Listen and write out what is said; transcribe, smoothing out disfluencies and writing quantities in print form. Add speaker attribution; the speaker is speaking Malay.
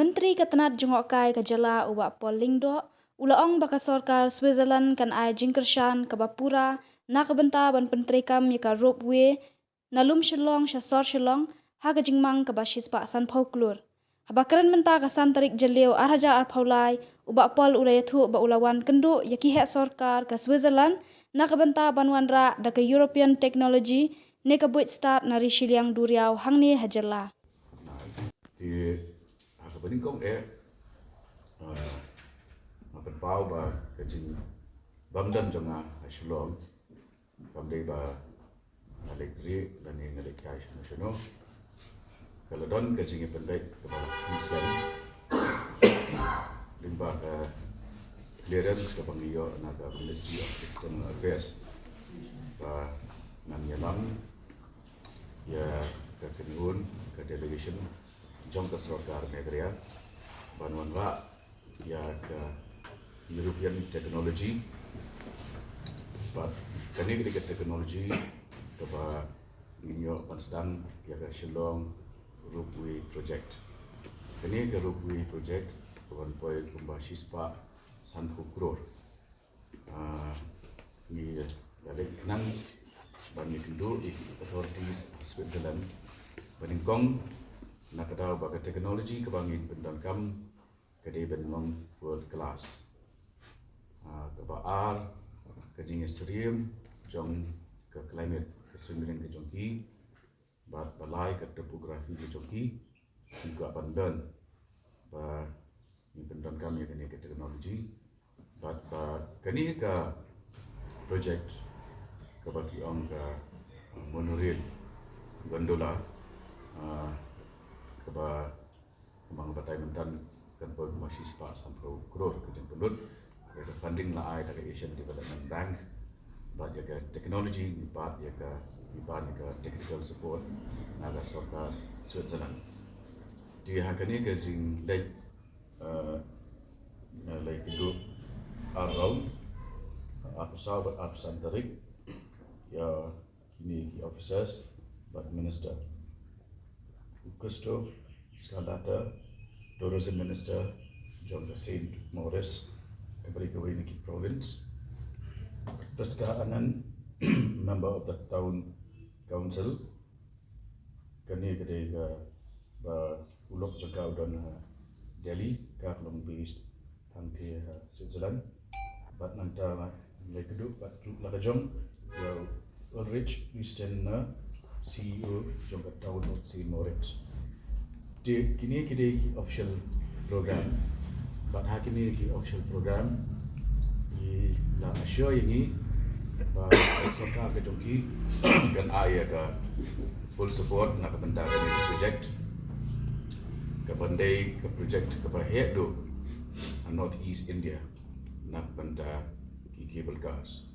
Speaker 1: Menteri Ketenat Jengok ke jala ubak Pol Lingdo, ulaong baka sorkar Switzerland kan ai jingkershan ke Bapura, na kebenta ban penteri kam yaka Ropeway, nalum Shyllong syasor Shyllong, ha ke jingmang ke basis pak san pauklur. Habakaran menta kasan tarik jelio arhaja arpaulai, ubak Pol urayatu ubak ulawan kenduk yaki hek sorkar ke Switzerland, na kebenta banwan ra da ke European Technology, ne ke Buit Stad nari Shyllong duriau hang ni hajala.
Speaker 2: Kebening kong makan pau ba kajing bamdan jonga Shyllong kamdei ba alegri dan yang ngalek kai nasional kalau don kajing pendek kepala Queensland limba ke clearance ke pengiyo naga Ministry of External Affairs ba nanyalam ya ke kenun ke delegation jom ke sorkar negara banwan ra ya ke European Technology but kini kita teknologi keba minyo pansdan ya ke Shyllong Ropeway project kini ke Ropeway project kawan poi kumbasis pa sanhu crore ni dari kenang bani kendul authorities Switzerland baningkong nak tahu bahawa teknologi kebangin pendangkam kedai benmong world class. Kebaar kejing ekstrim jong ke climate kesulitan ke jongki, balai ke topografi ke jongki, juga pandan bah ni pendangkam yang kini ke teknologi, kini ke project kebagi orang ke monorail gondola. Keba kembang batai mentan kan pun masih sepak sampai crore kerja pendud ada funding lah dari Asian Development Bank buat jaga teknologi buat jaga technical support naga sorkar Switzerland di hakani kerjing lek lek itu around apa sahabat apa santarik ya kini officers but minister Christoph Skandata, Tourism Minister, John St. Morris, Kabarikawiniki Province, Praska Anan, member of the Town Council, Kani Kadega, Ulok Jakau dan Delhi, Kaklong based Hangti Switzerland, but Nanta Lekedu, but Lakajong, Ulrich Eastern CEO Jongka Town of St. Moritz. Kini kita official program, but kini kita official program di la assure ini bahawa sorkar ke jongki kan ayah ke full support nak kebentar ini project ke bandai ke project ke bahaya do North East India nak kebentar cable cars.